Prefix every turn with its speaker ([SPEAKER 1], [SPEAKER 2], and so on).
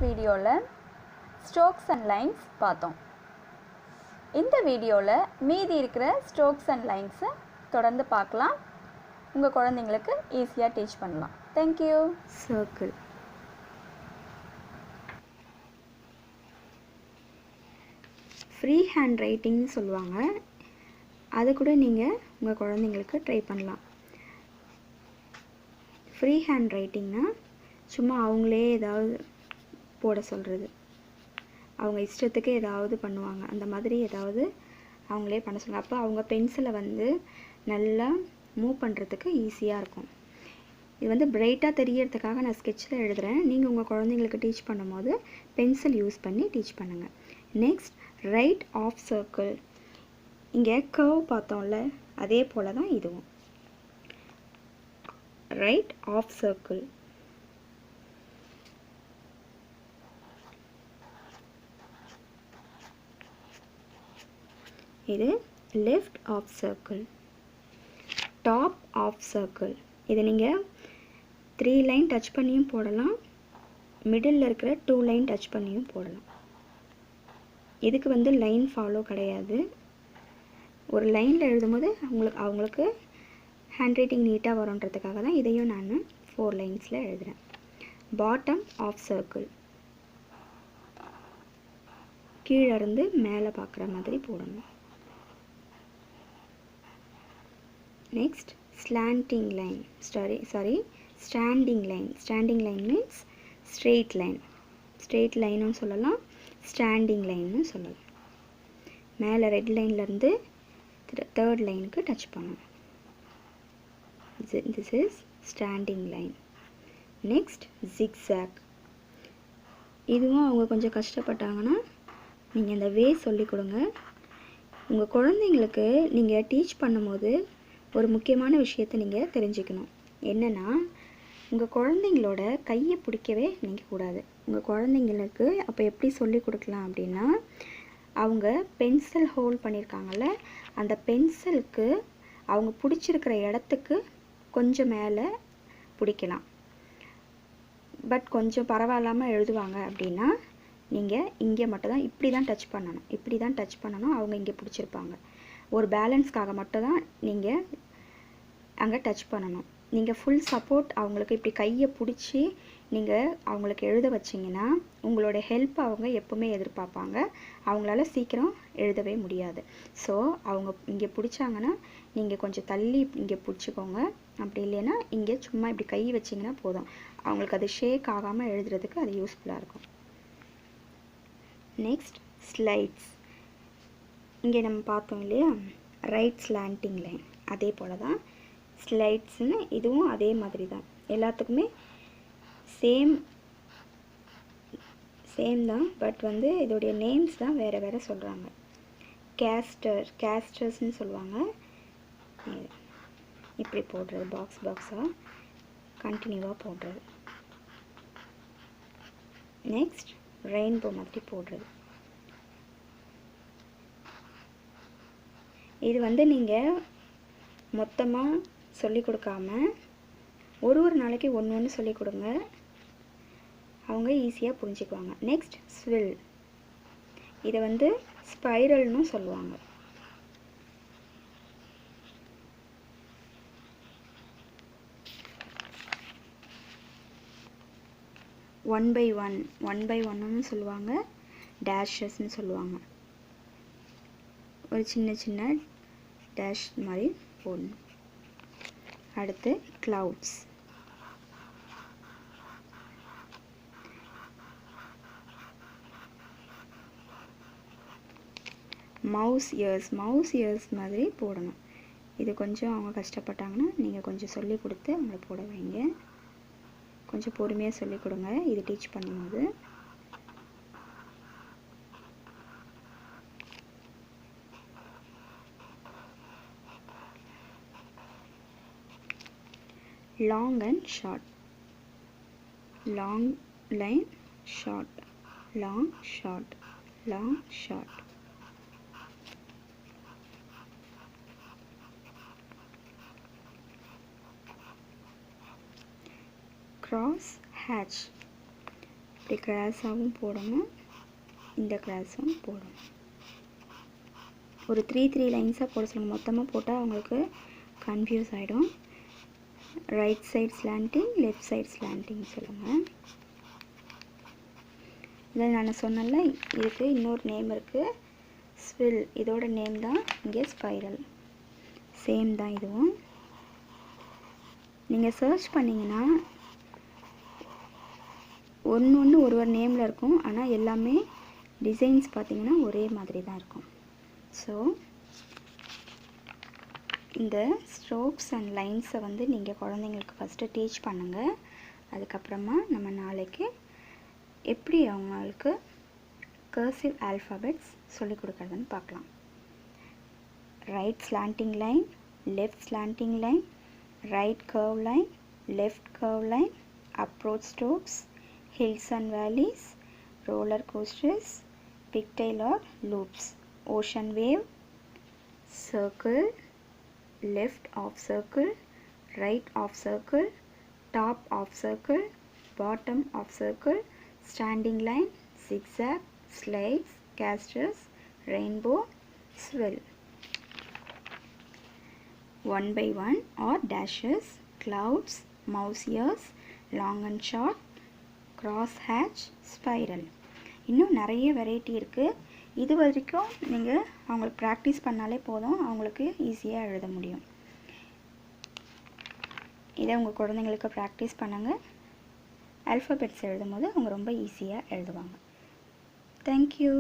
[SPEAKER 1] வீடியோவில் strokes and lines பார்த்தோம். இந்த வீடியோவில் மீதி இருக்கிற ஸ்ட்ரோக்ஸ் அண்ட் லைன்ஸை தொடர்ந்து பார்க்கலாம். உங்கள் குழந்தைங்களுக்கு ஈஸியாக டீச் பண்ணலாம். தேங்க்யூ.
[SPEAKER 2] சர்க்கிள், ஃப்ரீ ஹேண்ட் ரைட்டிங்னு சொல்லுவாங்க. அது கூட நீங்கள் உங்கள் குழந்தைங்களுக்கு ட்ரை பண்ணலாம். ஃப்ரீ ஹேண்ட் ரைட்டிங்னா சும்மா அவங்களே ஏதாவது போட சொல்கிறது, அவங்க இஷ்டத்துக்கு ஏதாவது பண்ணுவாங்க, அந்த மாதிரி ஏதாவது அவங்களே பண்ண சொல்லுங்கள். அப்போ அவங்க பென்சிலை வந்து நல்லா மூவ் பண்ணுறதுக்கு ஈஸியாக இருக்கும். இது வந்து பிரைட்டாக தெரியறதுக்காக நான் ஸ்கெட்சில் எழுதுகிறேன். நீங்கள் உங்கள் குழந்தைங்களுக்கு டீச் பண்ணும்போது பென்சில் யூஸ் பண்ணி டீச் பண்ணுங்கள். Next, right of circle. இங்கே கர்வ் பார்த்தோம்ல, அதே போல் தான் இதுவும். Right of circle. இது left of circle. Top of circle. இதை நீங்கள் 3 லைன் டச் பண்ணியும் போடலாம், மிடில் இருக்கிற 2 லைன் டச் பண்ணியும் போடலாம். இதுக்கு வந்து லைன் ஃபாலோ கிடையாது. ஒரு லைனில் எழுதும்போது அவங்களுக்கு ஹேண்ட் ரைட்டிங் நீட்டாக வரும்ன்றதுக்காக தான் இதையும் நான் 4 லைன்ஸில் எழுதுகிறேன். Bottom of circle. கீழே இருந்து மேலே பார்க்குற மாதிரி போடணும். Next, slanting line. Standing line. Standing line means straight line. Straight லைனும் சொல்லலாம், ஸ்டாண்டிங் லைன்னு சொல்லலாம். மேலே ரெட் லைன்லேருந்து 3rd லைனுக்கு டச் பண்ணணும். This is standing line. Next, zigzag. இதுவும் அவங்க கொஞ்சம் கஷ்டப்பட்டாங்கன்னா நீங்கள் இந்த வே சொல்லிக் கொடுங்க. உங்கள் குழந்தைங்களுக்கு நீங்கள் டீச் பண்ணும்போது ஒரு முக்கியமான விஷயத்தை நீங்கள் தெரிஞ்சுக்கணும். என்னென்னா, உங்கள் குழந்தைங்களோட கையை பிடிக்கவே நீங்கள் கூடாது. உங்கள் குழந்தைங்களுக்கு அப்போ எப்படி சொல்லி கொடுக்கலாம் அப்படின்னா, அவங்க பென்சில் ஹோல்ட் பண்ணியிருக்காங்கல்ல, அந்த பென்சிலுக்கு அவங்க பிடிச்சிருக்கிற இடத்துக்கு கொஞ்சம் மேலே பிடிக்கலாம். பட் கொஞ்சம் பரவாயில்லாமல் எழுதுவாங்க அப்படின்னா நீங்கள் இங்கே மட்டும் தான் இப்படி தான் டச் பண்ணணும். அவங்க இங்கே பிடிச்சிருப்பாங்க. ஒரு பேலன்ஸ்க்காக மட்டும் தான் நீங்கள் அங்கே டச் பண்ணணும். நீங்கள் ஃபுல் சப்போர்ட் அவங்களுக்கு இப்படி கையை பிடிச்சி நீங்கள் அவங்களுக்கு எழுத வச்சிங்கன்னா உங்களோட ஹெல்ப் அவங்க எப்போவுமே எதிர்பார்ப்பாங்க. அவங்களால சீக்கிரம் எழுதவே முடியாது. ஸோ அவங்க இங்கே பிடிச்சாங்கன்னா நீங்கள் கொஞ்சம் தள்ளி இங்கே பிடிச்சிக்கோங்க. அப்படி இல்லைன்னா இங்கே சும்மா இப்படி கை வச்சிங்கன்னா போதும். அவங்களுக்கு அது ஷேக் ஆகாமல் எழுதுறதுக்கு அது யூஸ்ஃபுல்லாக இருக்கும். Next, slides. இங்கே நம்ம பார்த்தோம் இல்லையா, ரைட் ஸ்லாண்டிங் லைன். அதே போல் தான் ஸ்லைட்ஸ்னு இதுவும் அதே மாதிரி தான். எல்லாத்துக்குமே சேம் தான். பட் வந்து இதோடைய நேம்ஸ் தான் வேறு வேறு சொல்கிறாங்க. கேஸ்டர்ஸ்னு சொல்லுவாங்க. இப்படி போடுறது, பாக்ஸாக கண்டினியூவாக போடுறது. நெக்ஸ்ட், ரெயின்போ மாதிரி போடுறது. இது வந்து நீங்கள் மொத்தமாக சொல்லிக் கொடுக்காம ஒரு நாளைக்கு ஒன்று சொல்லிக் கொடுங்க. அவங்க ஈஸியாக புரிஞ்சுக்குவாங்க. நெக்ஸ்ட், ஸ்வில். இதை வந்து ஸ்பைரல்னு சொல்லுவாங்க. ஒன் பை ஒன்னு சொல்லுவாங்க, டேஷஸ்ன்னு சொல்லுவாங்க. ஒரு சின்ன டேஷ் மாதிரி போடணும். அடுத்து, கிளவுட்ஸ். மவுஸ் இயர்ஸ் மாதிரி போடணும். இது கொஞ்சம் அவங்க கஷ்டப்பட்டாங்கன்னா நீங்கள் கொஞ்சம் சொல்லி கொடுத்து அவங்கள போட வைங்க. கொஞ்சம் பொறுமையாக சொல்லிக் கொடுங்க இது டீச் பண்ணும்போது. Long and short. Long line, short, long, short, long, short. cross hatch. இப்படி கிராஸாகவும் போடணும், இந்த கிராஸும் போடணும். ஒரு 3 லைன்ஸாக போட சொல்லுங்கள். மொத்தமாக போட்டால் அவங்களுக்கு கன்ஃபியூஸ் ஆகிடும். Right side slanting, left side slanting சொல்லுங்கள். இதில் நான் சொன்னல, இதுக்கு இன்னொரு நேம் இருக்குது, ஸ்வில். இதோட நேம் தான் இங்கே ஸ்பைரல். சேம் தான் இதுவும். நீங்கள் சர்ச் பண்ணிங்கன்னா ஒன்று ஒரு நேமில் இருக்கும், ஆனால் எல்லாமே டிசைன்ஸ் பார்த்திங்கன்னா ஒரே மாதிரி தான் இருக்கும். ஸோ இந்த ஸ்ட்ரோக்ஸ் அண்ட் லைன்ஸை வந்து நீங்கள் குழந்தைங்களுக்கு ஃபஸ்ட்டு டீச் பண்ணுங்கள். அதுக்கப்புறமா நம்ம நாளைக்கு எப்படி அவங்களுக்கு கர்சிவ் ஆல்ஃபாபெட்ஸ் சொல்லிக் கொடுக்குறதுன்னு பார்க்கலாம். Right slanting line, left slanting line, right curve line, left curve line, approach strokes, hills and valleys, roller coasters, pigtail or loops, ocean wave, circle, left of circle, right of circle, top of circle, bottom of circle, standing line, zigzag, slides, casters, rainbow, swirl. One by one or dashes, clouds, mouse ears, long and short, cross hatch, spiral. இன்னும் நிறைய variety இருக்குது. இது வரைக்கும் நீங்கள் அவங்களுக்கு practice பண்ணாலே போதும், அவங்களுக்கு ஈஸியாக எழுத முடியும். இதை உங்கள் குழந்தைங்களுக்கு ப்ராக்டிஸ் பண்ணுங்கள். ஆல்ஃபபெட்ஸ் எழுதும் போது அவங்க ரொம்ப ஈஸியாக எழுதுவாங்க. தேங்க்யூ.